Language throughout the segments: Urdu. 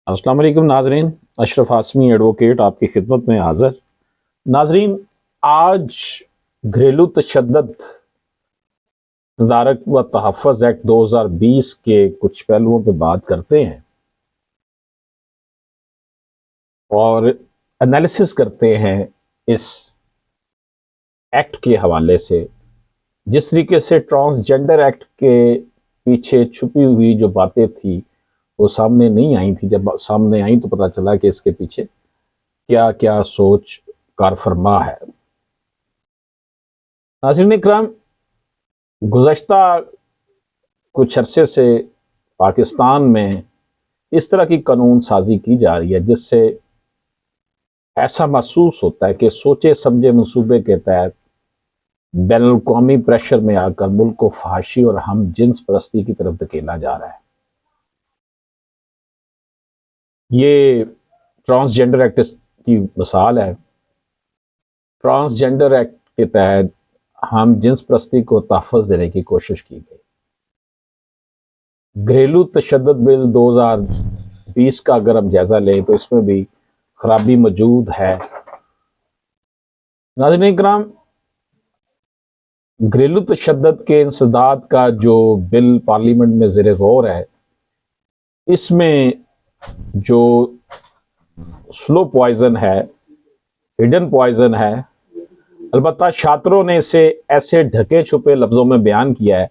السلام علیکم ناظرین، اشرف ہاشمی ایڈوکیٹ آپ کی خدمت میں حاضر۔ ناظرین، آج گھریلو تشدد تدارک و تحفظ ایکٹ 2020 کے کچھ پہلوؤں پہ بات کرتے ہیں اور انالیسس کرتے ہیں اس ایکٹ کے حوالے سے۔ جس طریقے سے ٹرانسجنڈر ایکٹ کے پیچھے چھپی ہوئی جو باتیں تھی وہ سامنے نہیں آئی تھی، جب سامنے آئیں تو پتہ چلا کہ اس کے پیچھے کیا کیا سوچ کار فرما ہے۔ ناظرین اکرام، گزشتہ کچھ عرصے سے پاکستان میں اس طرح کی قانون سازی کی جا رہی ہے جس سے ایسا محسوس ہوتا ہے کہ سوچے سمجھے منصوبے کے تحت بین الاقوامی پریشر میں آ کر ملک کو فحاشی اور ہم جنس پرستی کی طرف دھکیلا جا رہا ہے۔ یہ ٹرانسجنڈر ایکٹ کی مثال ہے۔ ٹرانسجنڈر ایکٹ کے تحت ہم جنس پرستی کو تحفظ دینے کی کوشش کی گئی۔ گھریلو تشدد بل 2020 کا اگر ہم جائزہ لیں تو اس میں بھی خرابی موجود ہے۔ ناظرین اکرام، گھریلو تشدد کے انسداد کا جو بل پارلیمنٹ میں زیر غور ہے، اس میں جو سلو پوائزن ہے، ہڈن پوائزن ہے، البتہ شاطروں نے اسے ایسے ڈھکے چھپے لفظوں میں بیان کیا ہے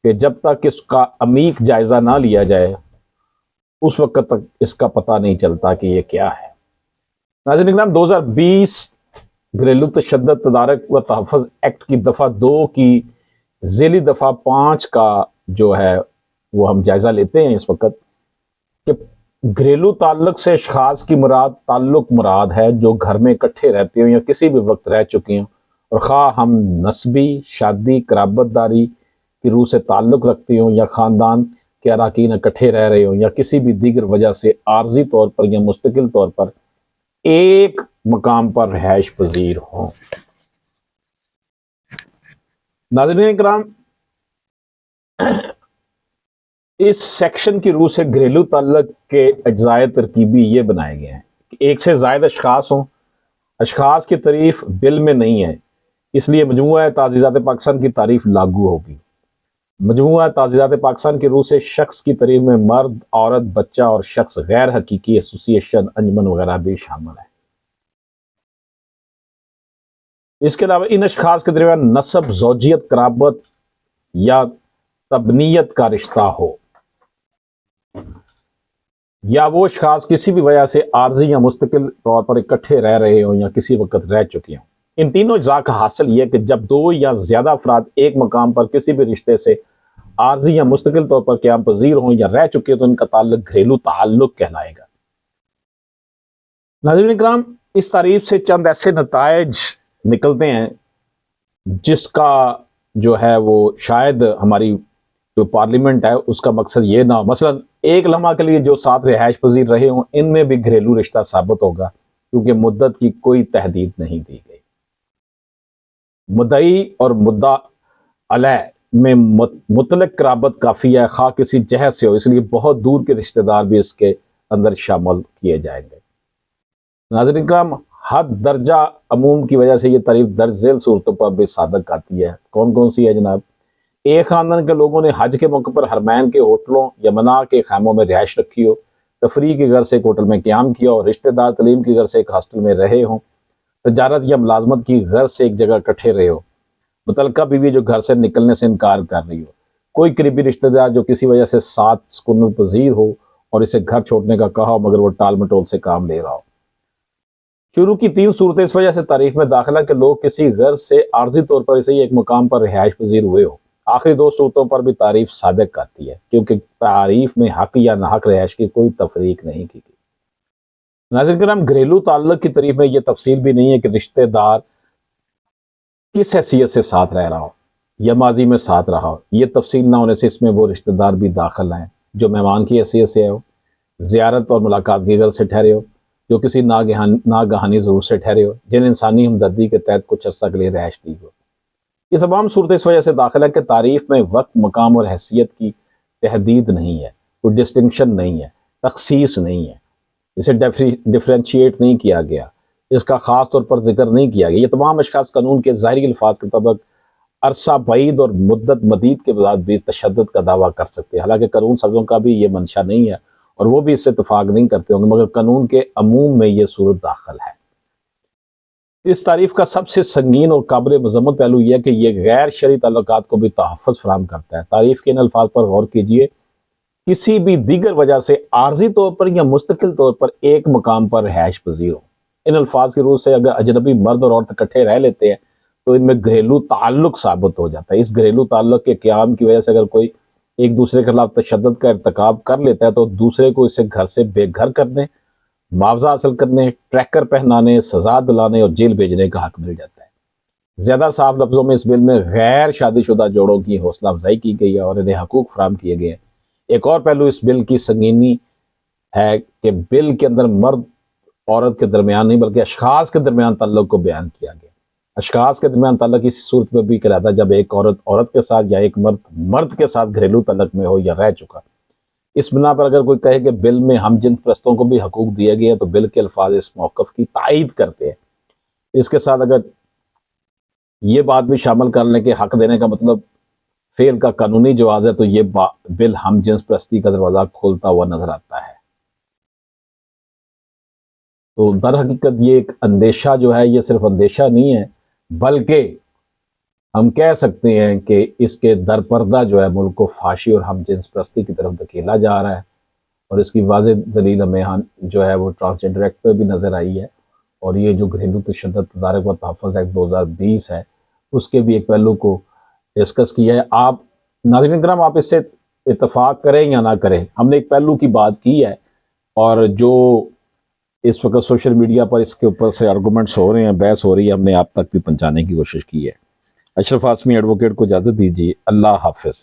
کہ جب تک اس کا عمیق جائزہ نہ لیا جائے اس وقت تک اس کا پتہ نہیں چلتا کہ یہ کیا ہے۔ ناظرین اکرام، 2020 گھریلو تشدد تدارک و تحفظ ایکٹ کی دفعہ 2 کی ذیلی دفعہ 5 کا جو ہے وہ ہم جائزہ لیتے ہیں اس وقت کہ گھریلو تعلق سے اشخاص کی تعلق مراد ہے جو گھر میں اکٹھے رہتے ہوں یا کسی بھی وقت رہ چکے ہوں، اور خواہ ہم نسبی، شادی، قرابت داری کی روح سے تعلق رکھتے ہوں یا خاندان کے اراکین اکٹھے رہ رہے ہوں یا کسی بھی دیگر وجہ سے عارضی طور پر یا مستقل طور پر ایک مقام پر رہائش پذیر ہوں۔ ناظرین اکرام، اس سیکشن کی روح سے گھریلو تعلق کے اجزائے ترکیبی یہ بنائے گئے ہیں کہ ایک سے زائد اشخاص ہوں۔ اشخاص کی تعریف بل میں نہیں ہے، اس لیے مجموعہ تعزیزات پاکستان کی تعریف لاگو ہوگی۔ مجموعہ تعزیزات پاکستان کی روح سے شخص کی تعریف میں مرد، عورت، بچہ اور شخص غیر حقیقی، ایسوسی ایشن، انجمن وغیرہ بھی شامل ہے۔ اس کے علاوہ ان اشخاص کے درمیان نسب، زوجیت، قرابت یا تبنیت کا رشتہ ہو، یا وہ اشخاص کسی بھی وجہ سے عارضی یا مستقل طور پر اکٹھے رہ رہے ہوں یا کسی وقت رہ چکے ہوں۔ ان تینوں اجزاء کا حاصل یہ کہ جب دو یا زیادہ افراد ایک مقام پر کسی بھی رشتے سے عارضی یا مستقل طور پر قیام پذیر ہوں یا رہ چکے تو ان کا تعلق گھریلو تعلق کہلائے گا۔ ناظرین اکرام، اس تعریف سے چند ایسے نتائج نکلتے ہیں جس کا جو ہے وہ شاید ہماری جو پارلیمنٹ ہے اس کا مقصد یہ نہ ہو۔ مثلا ایک لمحہ کے لیے جو ساتھ رہائش پذیر رہے ہوں ان میں بھی گھریلو رشتہ ثابت ہوگا کیونکہ مدت کی کوئی تحدید نہیں دی گئی۔ مدعی اور مدعا علیہ میں مطلق قرابت کافی ہے، خواہ کسی جہت سے ہو، اس لیے بہت دور کے رشتہ دار بھی اس کے اندر شامل کیے جائیں گے۔ ناظرین اکرام، حد درجہ عموم کی وجہ سے یہ تعریف درج ذیل صورتوں پر بھی صادق آتی ہے۔ کون کون سی ہے جناب؟ ایک خاندان کے لوگوں نے حج کے موقع پر حرمین کے ہوٹلوں یا منا کے خیموں میں رہائش رکھی ہو، تفریح کی غرض سے ایک ہوٹل میں قیام کیا ہو، رشتہ دار تعلیم کی غرض سے ایک ہاسٹل میں رہے ہوں، تجارت یا ملازمت کی غرض سے ایک جگہ اکٹھے رہے ہو، متعلقہ بیوی جو گھر سے نکلنے سے انکار کر رہی ہو، کوئی قریبی رشتہ دار جو کسی وجہ سے ساتھ سکون پذیر ہو اور اسے گھر چھوڑنے کا کہا ہو مگر وہ ٹال مٹول سے کام لے رہا ہو۔ شروع کی 3 صورتیں اس وجہ سے تعریف میں داخلہ کہ لوگ کسی غرض سے عارضی طور پر اسے ایک مقام پر رہائش پذیر ہوئے ہو۔ آخری 2 صورتوں پر بھی تعریف صادق آتی ہے کیونکہ تعریف میں حق یا ناحق رہائش کی کوئی تفریق نہیں کی گئی۔ ناظرین کرام، گھریلو تعلق کی تعریف میں یہ تفصیل بھی نہیں ہے کہ رشتہ دار کس حیثیت سے ساتھ رہ رہا ہو یا ماضی میں ساتھ رہا ہو۔ یہ تفصیل نہ ہونے سے اس میں وہ رشتہ دار بھی داخل ہیں جو مہمان کی حیثیت سے ہو، زیارت اور ملاقات کی غرض سے ٹھہرے ہو، جو کسی ناگہانی ضرورت سے ٹھہرے ہو، جن انسانی ہمدردی کے تحت کچھ عرصہ کے لیے رہائش دی ہو۔ یہ تمام صورتیں اس وجہ سے داخل ہے کہ تعریف میں وقت، مقام اور حیثیت کی تحدید نہیں ہے، کوئی ڈسٹنکشن نہیں ہے، تخصیص نہیں ہے، اسے ڈفرینشیٹ نہیں کیا گیا، اس کا خاص طور پر ذکر نہیں کیا گیا۔ یہ تمام اشخاص قانون کے ظاہری الفاظ کے طبق عرصہ بعید اور مدت مدید کے بعد بھی تشدد کا دعویٰ کر سکتے ہیں، حالانکہ قانون سازوں کا بھی یہ منشا نہیں ہے اور وہ بھی اس سے اتفاق نہیں کرتے ہوں گے، مگر قانون کے عموم میں یہ صورت داخل ہے۔ اس تعریف کا سب سے سنگین اور قابل مذمت پہلو یہ ہے کہ یہ غیر شرعی تعلقات کو بھی تحفظ فراہم کرتا ہے۔ تعریف کے ان الفاظ پر غور کیجئے، کسی بھی دیگر وجہ سے عارضی طور پر یا مستقل طور پر ایک مقام پر رہائش پذیر ہو۔ ان الفاظ کی روح سے اگر اجنبی مرد اور عورت اکٹھے رہ لیتے ہیں تو ان میں گھریلو تعلق ثابت ہو جاتا ہے۔ اس گھریلو تعلق کے قیام کی وجہ سے اگر کوئی ایک دوسرے کے خلاف تشدد کا ارتکاب کر لیتا ہے تو دوسرے کو اسے گھر سے بے گھر کرنے، معاوضہ حاصل کرنے، ٹریکر پہنانے، سزا دلانے اور جیل بھیجنے کا حق مل جاتا ہے۔ زیادہ صاف لفظوں میں اس بل میں غیر شادی شدہ جوڑوں کی حوصلہ افزائی کی گئی ہے اور انہیں حقوق فراہم کیے گئے ہیں۔ ایک اور پہلو اس بل کی سنگینی ہے کہ بل کے اندر مرد عورت کے درمیان نہیں بلکہ اشخاص کے درمیان تعلق کو بیان کیا گیا۔ اشخاص کے درمیان تعلق اسی صورت میں بھی کہلاتا ہے جب ایک عورت عورت کے ساتھ یا ایک مرد مرد کے ساتھ گھریلو تعلق میں ہو یا رہ چکا۔ اس بنا پر اگر کوئی کہے کہ بل میں ہم جنس پرستوں کو بھی حقوق دیے گئے ہیں تو بل کے الفاظ اس موقف کی تائید کرتے ہیں۔ اس کے ساتھ اگر یہ بات بھی شامل کر لیں کہ حق دینے کا مطلب فعل کا قانونی جواز ہے تو یہ بل ہم جنس پرستی کا دروازہ کھولتا ہوا نظر آتا ہے۔ تو در حقیقت یہ ایک اندیشہ جو ہے یہ صرف اندیشہ نہیں ہے بلکہ ہم کہہ سکتے ہیں کہ اس کے در پردہ جو ہے ملک کو فحاشی اور ہم جنس پرستی کی طرف دھکیلا جا رہا ہے، اور اس کی واضح دلیل ہمیں جو ہے وہ ٹرانسجنڈر ایکٹ پہ بھی نظر آئی ہے، اور یہ جو گھریلو تشدد تدارک و تحفظ ایکٹ 2020 ہے اس کے بھی ایک پہلو کو ڈسکس کیا ہے۔ آپ ناظرین کرام آپ اس سے اتفاق کریں یا نہ کریں، ہم نے ایک پہلو کی بات کی ہے، اور جو اس وقت سوشل میڈیا پر اس کے اوپر سے آرگومنٹس ہو رہے ہیں، بحث ہو رہی ہے، ہم نے آپ تک بھی پہنچانے کی کوشش کی ہے۔ اشرف آسمی ایڈوکیٹ کو اجازت دیجیے، اللہ حافظ۔